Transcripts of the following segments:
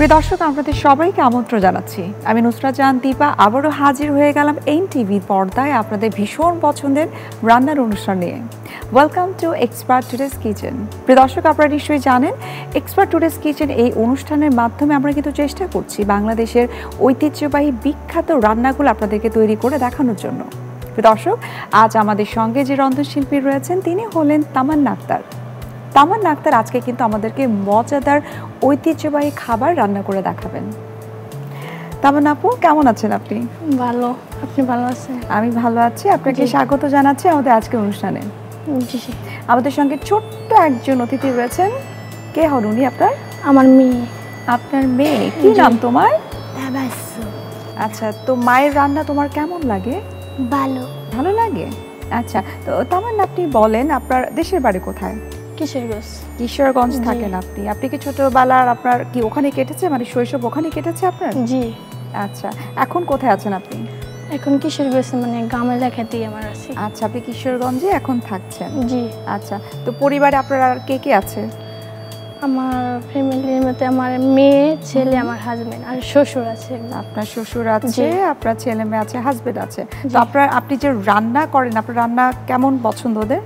প্রিয় দর্শক, আপনাদের সবাইকে আমন্ত্রণ জানাচ্ছি। আমি নুসরাত জাহান দীপা আবারও হাজির হয়ে গেলাম এনটিভি পর্দায় আপনাদের ভীষণ পছন্দের রান্নার অনুষ্ঠান নিয়ে। Welcome to expert today's kitchen. প্রিয় দর্শক, আপনারা নিশ্চয়ই জানেন এক্সপার্ট টুডেস কিচেন এই অনুষ্ঠানের মাধ্যমে আমরা কিন্তু চেষ্টা করছি বাংলাদেশের ঐতিহ্যবাহী বিখ্যাত রান্নাগুলো আপনাদেরকে তৈরি করে দেখানোর জন্য। প্রিয় দর্শক, আজ আমাদের সঙ্গে যে রন্ধনশিল্পী রয়েছেন তিনি হলেন তামান্না আক্তার। তামান্না আক্তার আজকে কিন্তু আমাদেরকে মজাদার ঐতিহ্যবাহী খাবার রান্না করে দেখাবেন। তামান্না আপু, কেমন আছেন আপনি? ভালো, আপনি ভালো আছেন? আমি ভালো আছি। আপনাকে স্বাগত জানাচ্ছি আমাদের আজকের অনুষ্ঠানে। জি জি। আমাদের সঙ্গে ছোট্ট একজন অতিথি রয়েছেন। কে হন উনি আপনার? আমার মেয়ে। আপনার মেয়ে? কি নাম তোমার? তাবাসসুম। আচ্ছা, তো মায়ের রান্না তোমার কেমন লাগে? ভালো। ভালো লাগে। আচ্ছা, তো তামান্না আপনি বলেন আপনার দেশের বাড়ি কোথায়? কিশোরগঞ্জ। কিশোরগঞ্জ থাকেন আপনি? আপনি কি ছোটবেলার আপনার কি ওখানে কেটেছে, মানে শৈশব ওখানে কেটেছে আপনার? জি। আচ্ছা, এখন কোথায় আছেন আপনি? এখন কিশোরগঞ্জ মানে গ্রাম এলাকাতেই আমার আছি। আচ্ছা, আপনি কিশোরগঞ্জে এখন থাকছেন? জি। আচ্ছা, তো পরিবারে আপনার আর কে কে আছে? আমার ফ্যামিলির মধ্যে আমার মেয়ে, ছেলে, আমার হাজবেন্ড আর শ্বশুর আছে। আপনার শ্বশুর আছে, আপনার ছেলে মেয়ে আছে, হাজবেন্ড আছে। তো আপনি যে রান্না করেন, আপনার রান্না কেমন পছন্দ ওদের?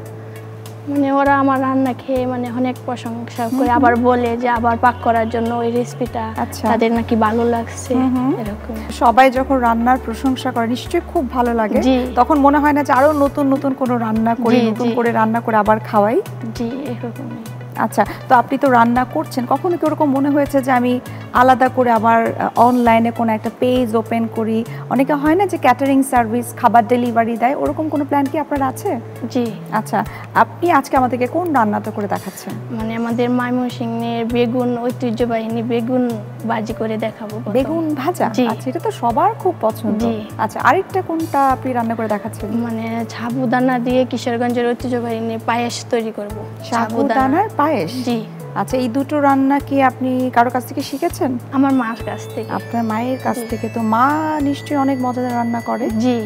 মানে ওরা আমার রান্না খেয়ে মানে অনেক প্রশংসা করে, আবার বলে যে আবার পাক করার জন্য ওই রেসিপিটা তাদের নাকি ভালো লাগছে এরকম। সবাই যখন রান্নার প্রশংসা করে নিশ্চয়ই খুব ভালো লাগে, তখন মনে হয় না যে আরো নতুন নতুন কোনো রান্না করি, নতুন করে রান্না করে আবার খাওয়াই? জি, এরকমই। আচ্ছা, তো আপনি তো রান্না করছেন, কখনো কি ওরকম মনে হয়েছে যে আমি আলাদা করে আবার অনলাইনে কোনো একটা পেজ ওপেন করি? অনেকে হয় না যে ক্যাটারিং সার্ভিস, খাবার ডেলিভারি দেয়, ওরকম কোনো প্ল্যান কি আপনার আছে? জি। আচ্ছা, আপনি আজকে আমাদেরকে কোন রান্নাটা করে দেখাচ্ছেন? মানে আমাদের ময়মনসিংহের বেগুন ঐতিহ্যবাহী বেগুন ভাজি করে দেখাবো। বেগুন ভাজা? আচ্ছা, এটা তো সবার খুব পছন্দ। আচ্ছা, আরেকটা কোনটা আপনি রান্না করে দেখাচ্ছেন? মানে সাবুদানা দিয়ে কিশোরগঞ্জের ঐতিহ্যবাহী পায়েস তৈরি করব। সাবুদানার পায়েস? জি। আচ্ছা, এই দুটো রান্না কি আপনি কারো কাছ থেকে শিখেছেন? আমার মার কাছ থেকে। আপনার মায়ের কাছ থেকে? তো মা নিশ্চয়ই অনেক মজাদার রান্না করে। জি।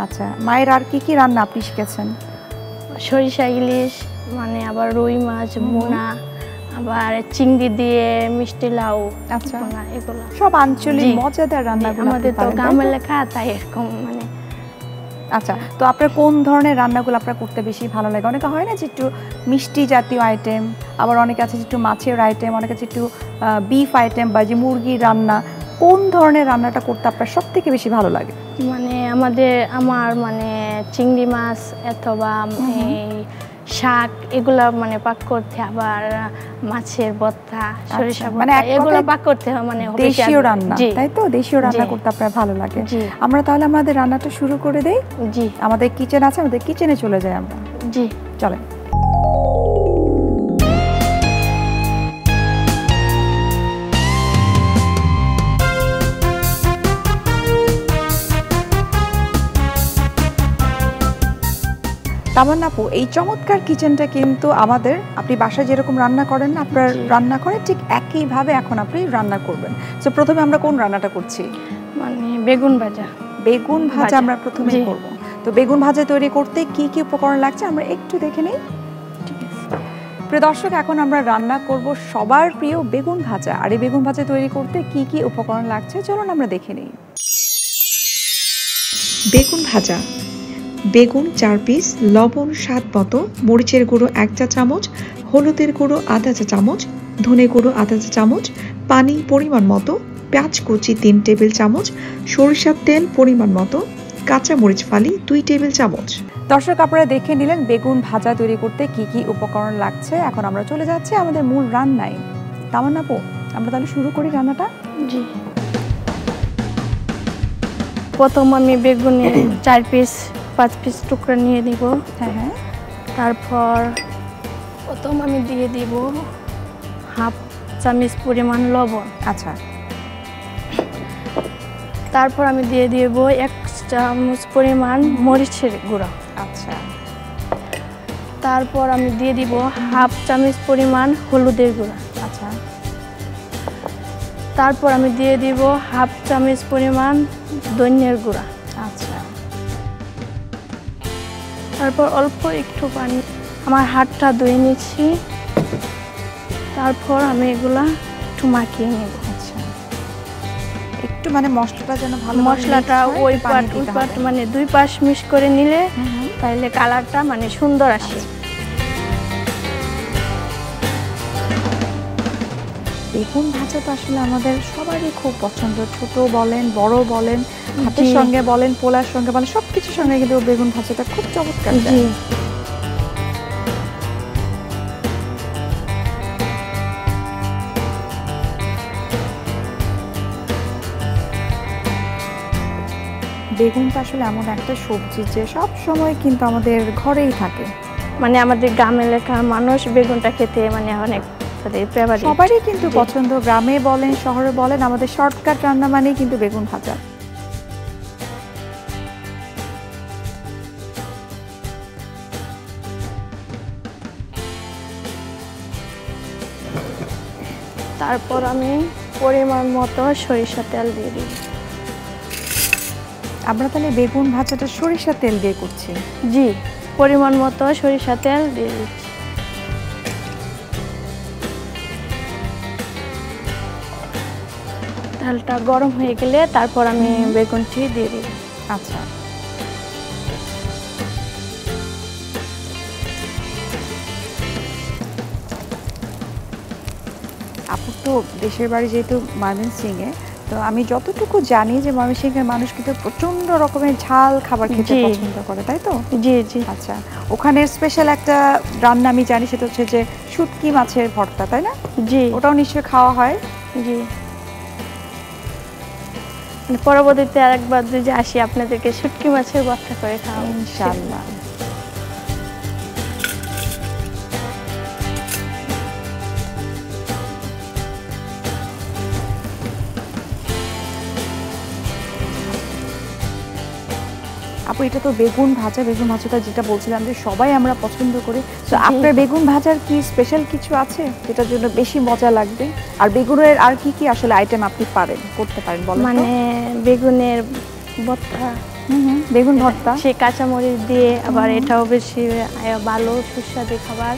আচ্ছা, মায়ের আর কি কি রান্না আপনি শিখেছেন? সরিষা ইলিশ, মানে আবার রুই মাছ ভুনা, আবার চিংড়ি দিয়ে মিষ্টি লাউ। আচ্ছা, এগুলো সব আঞ্চলিক মজাদার রান্নাগুলো আমাদের তো গ্রাম এলাকা, তাই এরকম মানে। আচ্ছা, তো আপনার কোন ধরনের রান্নাগুলো আপনার করতে বেশি ভালো লাগে? অনেকে হয় না যে একটু মিষ্টি জাতীয় আইটেম, আবার অনেকে আছে একটু মাছের আইটেম, অনেকে আছে একটু বিফ আইটেম বা যে মুরগির রান্না। কোন ধরনের রান্নাটা করতে আপনার সব থেকে বেশি ভালো লাগে? মানে আমার মানে চিংড়ি মাছ অথবা শাক এগুলা মানে পাক করতে, আবার মাছের ভর্তা, সরিষা ভর্তা এগুলো পাক করতে হয়, মানে দেশীয় রান্না, তাই তো? দেশীয় রান্না করতে আপনার ভালো লাগে। আমরা তাহলে আমাদের রান্নাটা শুরু করে দেই। জি। আমাদের কিচেন আছে, আমাদের কিচেনে চলে যাই আমরা। জি, চলেন। তামান্না আপু, এই চমৎকার কিচেনটা কিন্তু আমাদের, আপনি বাসায় যেরকম রান্না করেন না, আপনার রান্না করে ঠিক একইভাবে এখন আপনি রান্না করবেন। তো প্রথমে আমরা কোন রান্নাটা করছি? মানে বেগুন ভাজা। বেগুন ভাজা আমরা প্রথমে করব। তো বেগুন ভাজা তৈরি করতে কি কি উপকরণ লাগছে আমরা একটু দেখে নেই। ঠিক আছে। প্রিয় দর্শক, এখন আমরা রান্না করব সবার প্রিয় বেগুন ভাজা। আর এই বেগুন ভাজা তৈরি করতে কি কি উপকরণ লাগছে চলুন আমরা দেখে নেই। বেগুন ভাজা: বেগুন 4 পিস, লবণ স্বাদ মতো, মরিচের গুঁড়ো 1 চা চামচ, হলুদের গুঁড়ো আধা চা চামচ, ধনে গুঁড়ো আধা চা চামচ, পানি পরিমাণ মতো, পেঁয়াজ কুচি 3 টেবিল চামচ, সরিষার তেল পরিমাণ মতো, কাঁচা মরিচ ফালি 2 টেবিল চামচ। দর্শক, আপনারা দেখে নিলেন বেগুন ভাজা তৈরি করতে কি কি উপকরণ লাগছে। এখন আমরা চলে যাচ্ছি আমাদের মূল রান্নায়। তামান্না আপু, আমরা তাহলে শুরু করি রান্নাটা। জি। প্রথম আমি বেগুনে 4 পিস 5 পিস টুকরা নিয়ে দিব। হ্যাঁ হ্যাঁ। তারপর প্রথম আমি দিয়ে দিব হাফ চামচ পরিমাণ লবণ। আচ্ছা। তারপর আমি দিয়ে দিব 1 চামচ পরিমাণ মরিচের গুঁড়া। আচ্ছা। তারপর আমি দিয়ে দিব হাফ চামচ পরিমাণ হলুদের গুঁড়া। আচ্ছা। তারপর আমি দিয়ে দিব হাফ চামচ পরিমাণ ধনিয়ার গুঁড়া। আচ্ছা। তারপর অল্প একটু পানি, আমার হাতটা ধুয়ে নিচ্ছি। তারপর আমি এগুলা একটু মাখিয়ে নেব। আচ্ছা। একটু মানে মশলাটা যেন ভালো মশলাটা ওই পাট মানে দুই পাশ মিক্স করে নিলে তাহলে কালারটা মানে সুন্দর আসে। বেগুন ভাজা তো আসলে আমাদের সবারই খুব পছন্দ, ছোট বলেন বড় বলেন, ভাতের সঙ্গে বলেন পোলার সঙ্গে বলেন, সবকিছুর সঙ্গে কিন্তু বেগুন ভাজাটা খুব চমৎকার। বেগুনটা আসলে এমন একটা সবজি যে সব সময় কিন্তু আমাদের ঘরেই থাকে, মানে আমাদের গ্রাম এলাকার মানুষ বেগুনটা খেতে মানে অনেক সবারই কিন্তু পছন্দ। গ্রামে বলেন শহরে বলেন, আমাদের শর্টকাট রান্না মানেই কিন্তু বেগুন ভাজা। তারপর আমি পরিমাণ মতো সরিষা তেল দিয়ে দিই। আমরা তাহলে বেগুন ভাজাটা সরিষা তেল দিয়ে করছি? জি, পরিমাণ মতো সরিষা তেল দিয়ে দিচ্ছি। তেলটা গরম হয়ে গেলে তারপর আমি বেগুনটি দিয়ে দিই। আচ্ছা, আপুর তো দেশের বাড়ি যেহেতু ময়মনসিংহে, তো আমি যতটুকু জানি যে ময়মনসিংহের মানুষ কিন্তু প্রচন্ড রকমের ঝাল খাবার খেতে পছন্দ করে, তাই তো? জি জি। আচ্ছা, ওখানে স্পেশাল একটা রান্না আমি জানি, সেটা হচ্ছে যে শুটকি মাছের ভর্তা, তাই না? জি। ওটাও নিশ্চয়ই খাওয়া হয়? জি। পরবর্তীতে আরেকবার যদি আসি আপনাদেরকে শুটকি মাছের ভর্তা করে খাওয়াবো ইনশাআল্লাহ। আপু, এটা তো বেগুন ভাজা, বেগুন ভাজাটা যেটা বলছিলাম যে সবাই আমরা পছন্দ করি, তো আপনার বেগুন ভাজার কি স্পেশাল কিছু আছে যেটার জন্য বেশি মজা লাগবে? আর বেগুনের আর কি কি আসলে আইটেম আপনি পারেন করতে পারেন বলেন? মানে বেগুনের ভর্তা, বেগুন ভর্তা, সে কাঁচামরিচ দিয়ে, আবার এটাও বেশি ভালো সুস্বাদু খাবার।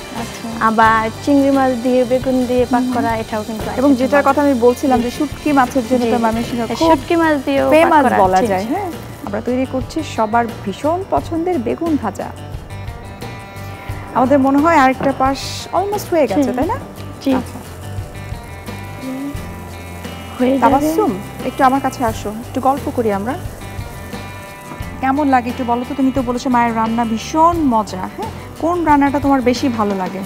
আবার চিংড়ি মাছ দিয়ে বেগুন দিয়ে পাক করা, এটাও কিন্তু। এবং যেটার কথা আমি বলছিলাম যে শুটকি মাছের জন্য তো ময়মনসিংহে শুটকি মাছ দিয়েও ফেমাস বলা যায়। হ্যাঁ, আমরা তৈরি করছি সবার ভীষণ পছন্দের বেগুন ভাজা। আমাদের মনে হয় আরেকটা পাশ অলমোস্ট হয়ে গেছে, তাই না? জি। তাবাসসুম, একটু আমার কাছে আসো, একটু গল্প করি আমরা। কেমন লাগে একটু বলো তো? তুমি তো বলেছো মায়ের রান্না ভীষণ মজা। হ্যাঁ, কোন রান্নাটা তোমার বেশি ভালো লাগে?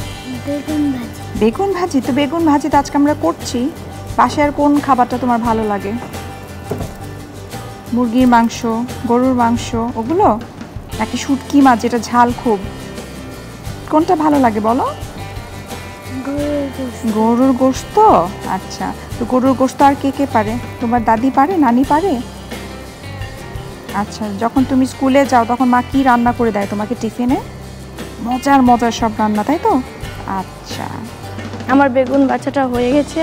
বেগুন ভাজি। বেগুন ভাজি? তো বেগুন ভাজি তো আজকে আমরা করছি। পাশে আর কোন খাবারটা তোমার ভালো লাগে? মুরগির মাংস, গরুর মাংস, ওগুলো নাকি শুটকি মাছ যেটা ঝাল খুব? কোনটা ভালো লাগে বলো? গরুর গোশত। আচ্ছা, তো গরুর গোশত আর কে কে পারে? তোমার দাদি পারে, নানি পারে? আচ্ছা, যখন তুমি স্কুলে যাও তখন মা কি রান্না করে দেয় তোমাকে টিফিনে? মজার মজার সব রান্না, তাই তো? আচ্ছা, আমার বেগুন ভাজাটা হয়ে গেছে,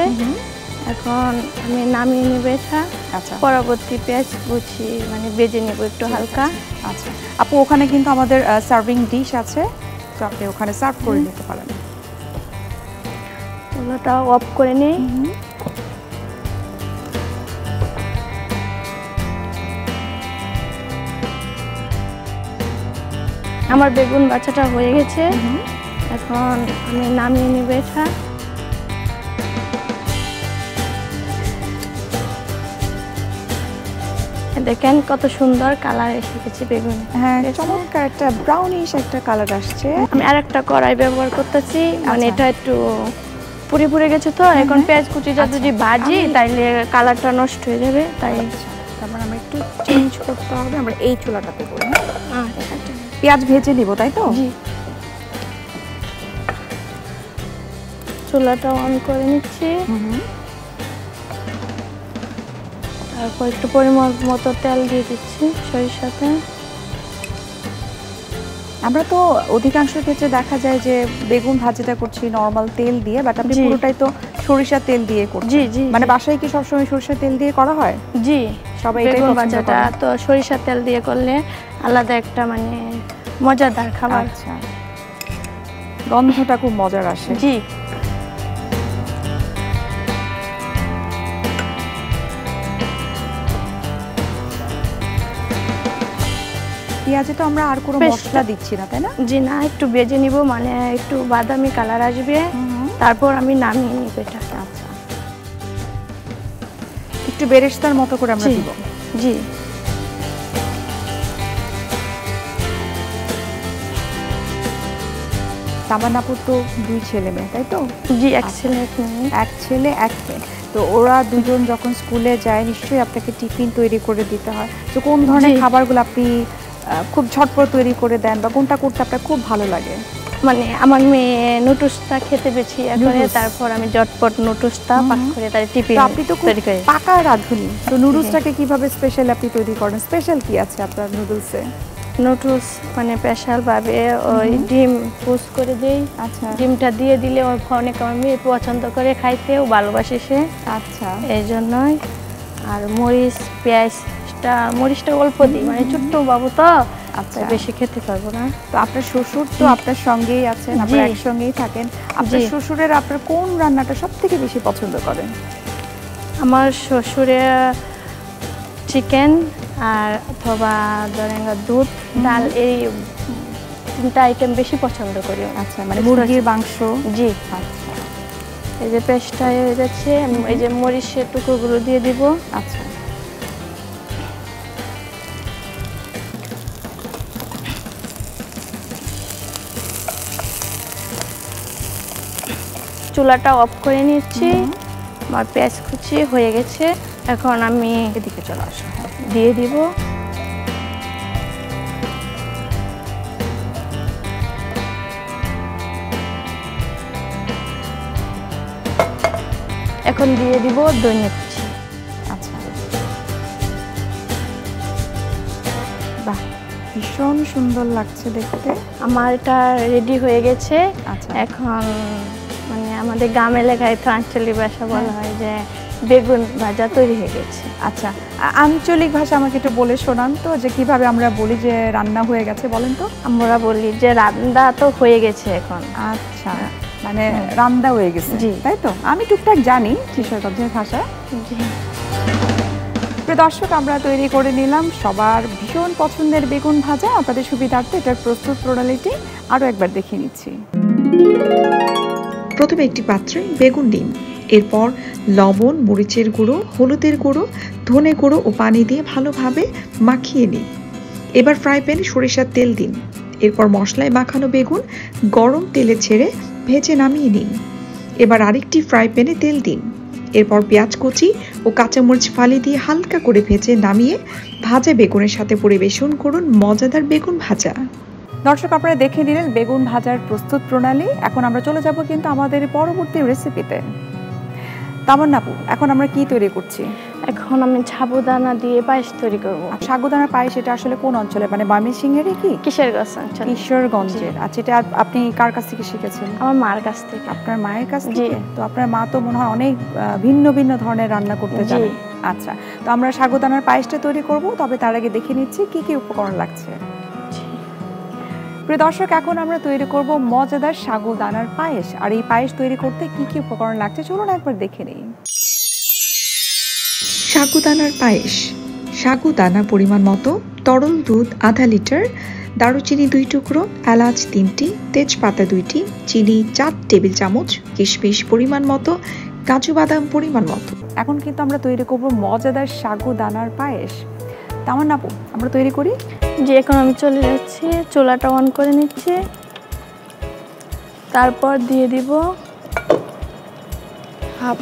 এখন আমি নামিয়ে নেব এটা। আচ্ছা, পরবর্তী পেঁয়াজ কুচি মানে ভেজে নেব একটু হালকা। আচ্ছা আপু, ওখানে কিন্তু আমাদের সার্ভিং ডিশ আছে, তো আপনি ওখানে সার্ভ করে নিতে পারেন। চুলাটা অফ করে নিই। আমার বেগুন ভাজাটা হয়ে গেছে, এখন আমি নামিয়ে নেব এটা। দেখেন কত সুন্দর কালার এসে গেছে বেগুন। হ্যাঁ, চমৎকার একটা ব্রাউনিশ একটা কালার আসছে। আমি আরেকটা কড়াই ব্যবহার করতেছি, মানে এটা একটু পুড়ে পুড়ে গেছে, তো এখন পেঁয়াজ কুচিটা যদি ভাজি তাইলে কালারটা নষ্ট হয়ে যাবে, তাই তারপর আমরা একটু চেঞ্জ করতে হবে। আমরা এই চুলাটাতে করি। পেঁয়াজ ভেজে নিব, তাই তো? জি। চুলাটা অন করে নিচ্ছি, তারপর একটু পরিমাণ মতো তেল দিয়ে দিচ্ছি সরিষা তেল। আমরা তো অধিকাংশ ক্ষেত্রে দেখা যায় যে বেগুন ভাজিটা করছি নরমাল তেল দিয়ে, বাট আপনি পুরোটাই তো সরিষা তেল দিয়ে করছেন। জি জি। মানে বাসায় কি সবসময় সরিষা তেল দিয়ে করা হয়? জি, সবাই বেগুন ভাজাটা তো সরিষা তেল দিয়ে করলে আলাদা একটা মানে মজাদার খাবার। আচ্ছা, গন্ধটা খুব মজার আসে। জি। পেঁয়াজে তো আমরা আর কোনো মশলা দিচ্ছি না, তাই না? জি না, একটু ভেজে নিব, মানে একটু বাদামি কালার আসবে, তারপর আমি নামিয়ে নিব এটা। আচ্ছা, একটু বেরেস্তার মতো করে আমরা দিব। জি। তামান্না আপুর তো 2 ছেলে মেয়ে, তাই তো? জি, এক ছেলে এক মেয়ে। এক ছেলে এক মেয়ে। তো ওরা দুজন যখন স্কুলে যায় নিশ্চয়ই আপনাকে টিফিন তৈরি করে দিতে হয়। তো কোন ধরনের খাবারগুলো আপনি খুব ঝটপট তৈরি করে দেন বা কোনটা করতে আপনার খুব ভালো লাগে? মানে আমার মেয়ে নুডলসটা খেতে বেশি করে, তারপর আমি ঝটপট নুডলসটা পাক করে তার টিফিন আপনি তো খুব পাকা রাঁধুনি, তো নুডলসটাকে কিভাবে স্পেশাল আপনি তৈরি করেন? স্পেশাল কি আছে আপনার নুডলসে? নুডলস মানে স্পেশাল ভাবে ওই ডিম পোস্ট করে দেই। আচ্ছা, ডিমটা দিয়ে দিলে ওর অনেক আমার মেয়ে পছন্দ করে খাইতেও ভালোবাসে সে। আচ্ছা, এই জন্যই। আর মরিচটা অল্প দিই, মানে ছোট্ট বাবু তো, আচ্ছা বেশি খেতে পারবো না। তো আপনার শ্বশুর তো আপনার সঙ্গেই আছেন, আপনারা একসঙ্গেই থাকেন। আপনার শ্বশুরের আপনার কোন রান্নাটা সবথেকে বেশি পছন্দ করেন? আমার শ্বশুরের চিকেন আর অথবা ধরেন দুধ ডাল, এই 3টা আইটেম বেশি পছন্দ করি। আচ্ছা, মানে মুরগির মাংস। জি। আচ্ছা, এই যে পেস্টটা হয়ে যাচ্ছে, এই যে মরিচের টুকরোগুলো দিয়ে দিব। আচ্ছা, চুলাটা অফ করে নিচ্ছি। আমার পেঁয়াজ কুচি হয়ে গেছে, এখন আমি এদিকে চলে আসো, দিয়ে দিব। এখন দিয়ে দিব ধনিয়া কুচি। আচ্ছা, বাহ, ভীষণ সুন্দর লাগছে দেখতে। আমার এটা রেডি হয়ে গেছে। আচ্ছা, এখন মানে আমাদের গ্রাম এলাকায় তো আঞ্চলিক ভাষা বলা হয় যে বেগুন ভাজা তৈরি হয়ে গেছে। আচ্ছা, আঞ্চলিক ভাষা আমাকে একটু বলে শোনান তো, যে কিভাবে আমরা বলি যে রান্না হয়ে গেছে, বলেন তো। আমরা বলি যে রান্না তো হয়ে গেছে এখন। আচ্ছা, মানে রান্না হয়ে গেছে, জি, তাই তো? আমি টুকটাক জানি কিশোরগঞ্জের ভাষা। জি। প্রিয় দর্শক, আমরা তৈরি করে নিলাম সবার ভীষণ পছন্দের বেগুন ভাজা। আপনাদের সুবিধার্থে এটার প্রস্তুত প্রণালীটি আরও একবার দেখিয়ে নিচ্ছি। প্রথমে একটি পাত্রে বেগুন দিন, এরপর লবণ, মরিচের গুঁড়ো, হলুদের গুঁড়ো, ধনে গুঁড়ো ও পানি দিয়ে ভালোভাবে মাখিয়ে নিন। এবার ফ্রাই প্যানে সরিষার তেল দিন, এরপর মশলায় মাখানো বেগুন গরম তেলে ছেড়ে ভেজে নামিয়ে নিন। এবার আরেকটি ফ্রাই প্যানে তেল দিন, এরপর পেঁয়াজ কুচি ও কাঁচামরিচ ফালি দিয়ে হালকা করে ভেজে নামিয়ে ভাজা বেগুনের সাথে পরিবেশন করুন মজাদার বেগুন ভাজা। দর্শক, আপনারা দেখে নিলেন বেগুন ভাজার প্রস্তুত প্রণালী। এখন আমরা চলে যাব কিন্তু আমাদের পরবর্তী রেসিপিতে। তামান্না আপু, এখন আমরা কি তৈরি করছি? এখন আমি সাবুদানা দিয়ে পায়েস তৈরি করব। সাবুদানার পায়েস, এটা আসলে কোন অঞ্চলে, মানে ময়মনসিংহেরই কি? কিশোরগঞ্জ অঞ্চল। কিশোরগঞ্জের। আচ্ছা, এটা আপনি কার কাছ থেকে শিখেছেন? আমার মার কাছ থেকে। আপনার মায়ের কাছ থেকে? তো আপনার মা তো মনে হয় অনেক ভিন্ন ভিন্ন ধরনের রান্না করতে জানে। আচ্ছা, তো আমরা সাবুদানার পায়েসটা তৈরি করব, তবে তার আগে দেখে নিচ্ছি কি কি উপকরণ লাগছে। প্রিয় দর্শক, এখন আমরা তৈরি করব মজাদার সাবুদানার পায়েস। আর এই পায়েস তৈরি করতে কি কি উপকরণ লাগছে চলুন একবার দেখে নিই। সাবুদানার পায়েস। সাবুদানা পরিমাণ মতো, তরল দুধ আধা লিটার, দারুচিনি 2 টুকরো, এলাচ 3টি, তেজপাতা 2টি, চিনি 4 টেবিল চামচ, কিশমিশ পরিমাণ মতো, কাজু বাদাম পরিমাণ মতো। এখন কিন্তু আমরা তৈরি করব মজাদার সাবুদানার পায়েস। তামান্না আপু, আমরা তৈরি করি। যে এখন আমি চলে যাচ্ছি, চুলাটা অন করে নিচ্ছি, তারপর দিয়ে দিব হাফ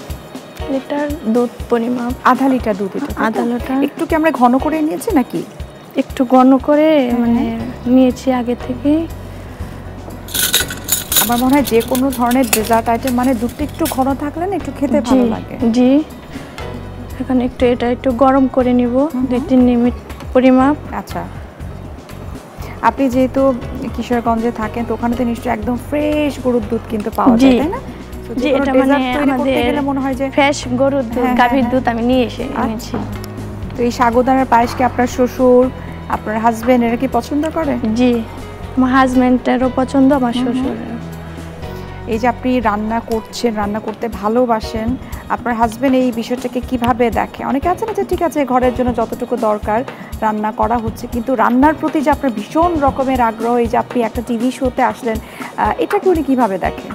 লিটার দুধ পরিমাপ। আধা লিটার দুধ। আধা লিটার। একটু কি আমরা ঘন করে নিয়েছি নাকি? একটু ঘন করে মানে নিয়েছি আগে থেকে। আমার মনে হয় যে কোনো ধরনের ডেজার্ট আইটেম মানে দুধটা একটু ঘন থাকলে না একটু খেতে ভালো লাগে। জি, এখন এটা একটু গরম করে নিব 2-3 মিনিট পরিমাপ। আচ্ছা, আপনি যেহেতু কিশোরগঞ্জে থাকেন তো ওখানে তো নিশ্চয়ই একদম ফ্রেশ গরুর দুধ কিন্তু পাওয়া যায়, তাই না? জি, এটা মানে আমাদের মনে হয় যে ফ্রেশ গরুর দুধ, গাভীর দুধ আমি নিয়ে এনেছি। তো এই সাবুদানার পায়েস কি আপনার শ্বশুর, আপনার হাজবেন্ড এরা কি পছন্দ করে? জি, আমার হাজবেন্ডেরও পছন্দ, আমার শ্বশুরের। এই যে আপনি রান্না করছেন, রান্না করতে ভালোবাসেন, আপনার হাজবেন্ড এই বিষয়টাকে কিভাবে দেখে? অনেকে আছে না যে ঠিক আছে ঘরের জন্য যতটুকু দরকার রান্না করা হচ্ছে, কিন্তু রান্নার প্রতি যে আপনার ভীষণ রকমের আগ্রহ, এই যে আপনি একটা টিভি শোতে আসলেন, এটাকে উনি কিভাবে দেখে?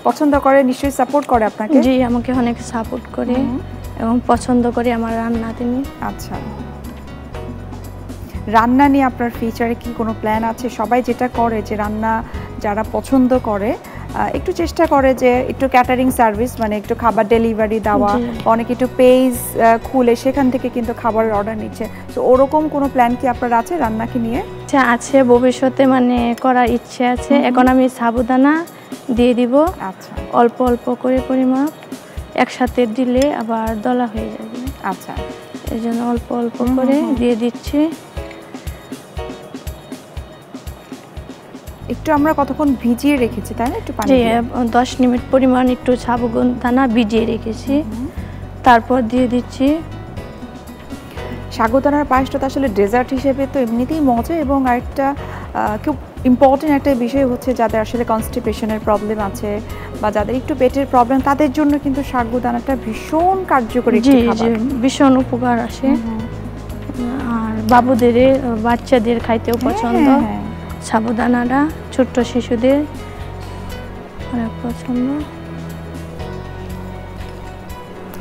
পছন্দ করে, নিশ্চয়ই সাপোর্ট করে আপনাকে? জি, আমাকে অনেক সাপোর্ট করে এবং পছন্দ করে আমার রান্না তিনি। আচ্ছা, রান্না নিয়ে আপনার ফিউচারে কি কোনো প্ল্যান আছে? সবাই যেটা করে যে রান্না যারা পছন্দ করে একটু চেষ্টা করে যে একটু ক্যাটারিং সার্ভিস, মানে একটু খাবার ডেলিভারি দেওয়া, অনেকে একটু পেজ খুলে সেখান থেকে কিন্তু খাবারের অর্ডার নিচ্ছে। তো ওরকম কোনো প্ল্যান কি আপনার আছে রান্নাকে নিয়ে? আছে, ভবিষ্যতে মানে করার ইচ্ছে আছে। এখন আমি সাবুদানা দিয়ে দিব, আচ্ছা, অল্প অল্প করে পরিমাপ, একসাথে দিলে আবার দলা হয়ে যাবে। আচ্ছা, এই জন্য অল্প অল্প করে দিয়ে দিচ্ছি। একটু আমরা কতক্ষণ ভিজিয়ে রেখেছি, তাই না? একটু পানি, 10 মিনিট পরিমাণ একটু সাবুদানা ভিজিয়ে রেখেছি, তারপর দিয়ে দিচ্ছি। সাবুদানার পায়েসটা তো আসলে ডেজার্ট হিসেবে তো এমনিতেই মজা, এবং আরেকটা খুব ইম্পর্টেন্ট একটা বিষয় হচ্ছে যাদের আসলে কনস্টিপেশনের প্রবলেম আছে বা যাদের একটু পেটের প্রবলেম, তাদের জন্য কিন্তু সাবুদানাটা ভীষণ কার্যকরী একটা খাবার, ভীষণ উপকার আসে। আর বাবুদের, বাচ্চাদের খাইতেও পছন্দ সাবুদানাটা, ছোট্ট শিশুদের অনেক পছন্দ।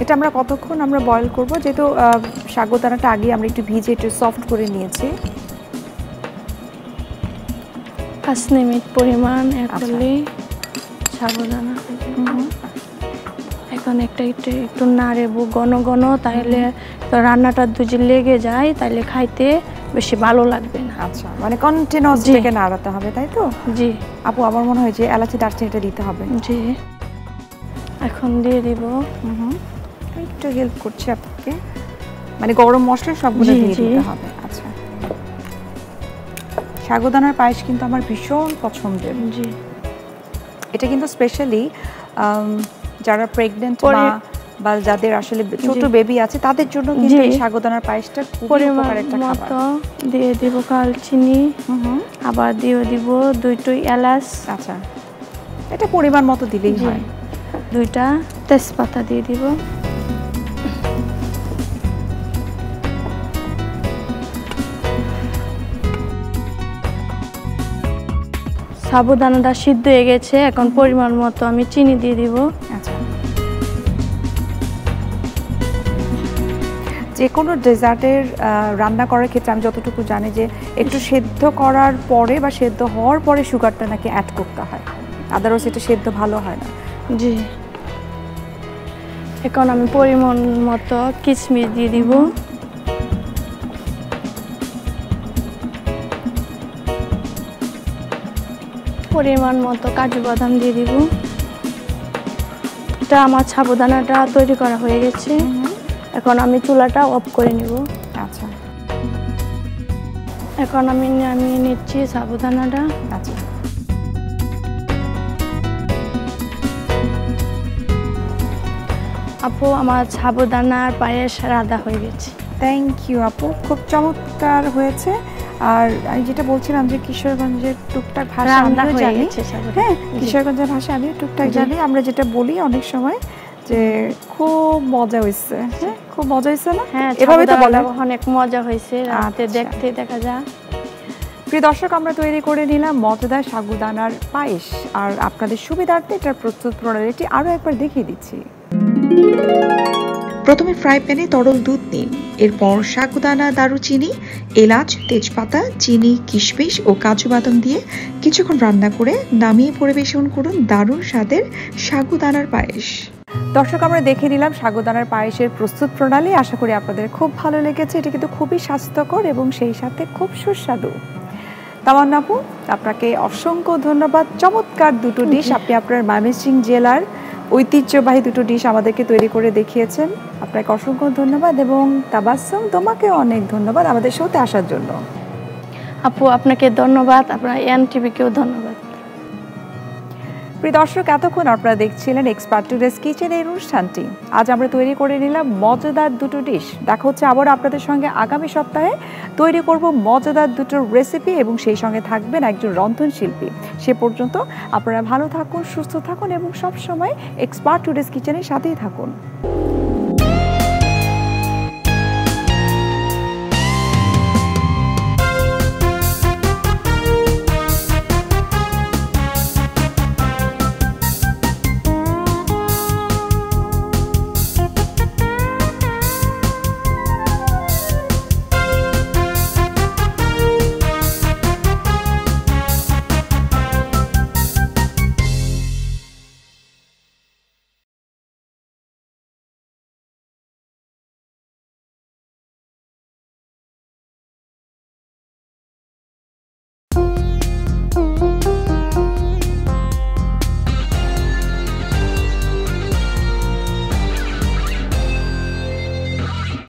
এটা আমরা কতক্ষণ আমরা বয়েল করব? যেহেতু সাবুদানাটা আগে আমরা একটু ভিজে একটু সফট করে নিয়েছি। 5 মিনিট পরিমাণ করলে সাবুদানা। এখন একটু নাড়েবো ঘন ঘন, তাহলে তো রান্নাটা যদি লেগে যায় তাহলে খাইতে বেশি ভালো লাগবে না। আচ্ছা, মানে কন্টিনিউয়াস থেকে নাড়াতে হবে, তাই তো? জি আপু, আমার মনে হয় যে এলাচি দারচিনিটা দিতে হবে। জি, এখন দিয়ে দিব। একটু হেল্প করছি আপনাকে, মানে গরম মশলা সবগুলো দিয়ে দিতে হবে। আচ্ছা, সাবুদানার পায়েস কিন্তু আমার ভীষণ পছন্দের। জি, এটা কিন্তু স্পেশালি যারা প্রেগন্যান্ট মা বা যাদের আসলে ছোট বেবি আছে তাদের জন্য কিন্তু এই সাবুদানার পায়েসটা খুবই উপকারী একটা খাবার। দিয়ে দিব কালচিনি, আবার দিয়ে দিব 2টা এলাচ। আচ্ছা, এটা পরিমাণ মতো দিলেই হয়। 2টা তেজপাতা দিয়ে দিব। সাবুদানাটা সিদ্ধ হয়ে গেছে, এখন পরিমাণ মতো আমি চিনি দিয়ে দিব। আচ্ছা, যে কোনো ডেজার্টের রান্না করার ক্ষেত্রে আমি যতটুকু জানি যে একটু সেদ্ধ করার পরে বা সেদ্ধ হওয়ার পরে সুগারটা নাকি অ্যাড করতে হয়, আদারওয়াইজ এটা সেদ্ধ ভালো হয় না। জি, এখন আমি পরিমাণ মতো কিশমিশ দিয়ে দিব। পরিমাণ মতো কাজু বাদাম দিয়ে দিব। এটা আমার সাবুদানাটা তৈরি করা হয়ে গেছে, এখন আমি চুলাটা অফ করে নিব। আচ্ছা, এখন আমি নামিয়ে নিচ্ছি সাবুদানাটা। আচ্ছা, আপু, আমার সাবুদানার পায়েস রাধা হয়ে গেছে। থ্যাংক ইউ আপু, খুব চমৎকার হয়েছে। আর আমি যেটা বলছিলাম যে কিশোরগঞ্জের টুকটাক ভাষা আমরা জানি, হ্যাঁ, কিশোরগঞ্জের ভাষা আমি টুকটাক জানি। আমরা যেটা বলি অনেক সময় যে খুব মজা হয়েছে, হ্যাঁ, খুব মজা হয়েছে না? হ্যাঁ, এভাবে তো বলে অনেক মজা হয়েছে, রাতে দেখতে দেখা যায়। প্রিয় দর্শক, আমরা তৈরি করে নিলাম মজাদার সাবুদানার পায়েস, আর আপনাদের সুবিধার্থে এটার প্রস্তুত প্রণালীটি আরও একবার দেখিয়ে দিচ্ছি। প্রথমে ফ্রাই প্যানে তরল দুধ নিন, এরপর সাবুদানা, দারুচিনি, এলাচ, তেজপাতা, চিনি, কিশমিশ ও কাজু বাদাম দিয়ে কিছুক্ষণ রান্না করে নামিয়ে পরিবেশন করুন দারুণ স্বাদের সাবুদানার পায়েস। দর্শক, আমরা দেখে নিলাম সাবুদানার পায়েসের প্রস্তুত প্রণালী। আশা করি আপনাদের খুব ভালো লেগেছে। এটি কিন্তু খুবই স্বাস্থ্যকর এবং সেই সাথে খুব সুস্বাদু। তামান্না আপু, আপনাকে অসংখ্য ধন্যবাদ। চমৎকার দুটো ডিশ আপনি আপনার ময়মনসিংহ জেলার ঐতিহ্যবাহী দুটো ডিশ আমাদেরকে তৈরি করে দেখিয়েছেন। আপনাকে অসংখ্য ধন্যবাদ, এবং তাবাসসুম, তোমাকে অনেক ধন্যবাদ আমাদের শোতে আসার জন্য। আপু, আপনাকে ধন্যবাদ, আপনার এনটিভিকেও ধন্যবাদ। প্রিয় দর্শক, এতক্ষণ আপনারা দেখছিলেন এক্সপার্ট টুডেস কিচেন এর অনুষ্ঠানটি। আজ আমরা তৈরি করে নিলাম মজাদার দুটো ডিশ। দেখা হচ্ছে আবার আপনাদের সঙ্গে আগামী সপ্তাহে। তৈরি করব মজাদার দুটো রেসিপি এবং সেই সঙ্গে থাকবেন একজন রন্ধনশিল্পী। সে পর্যন্ত আপনারা ভালো থাকুন, সুস্থ থাকুন এবং সবসময় এক্সপার্ট টুডেস কিচেনের সাথেই থাকুন।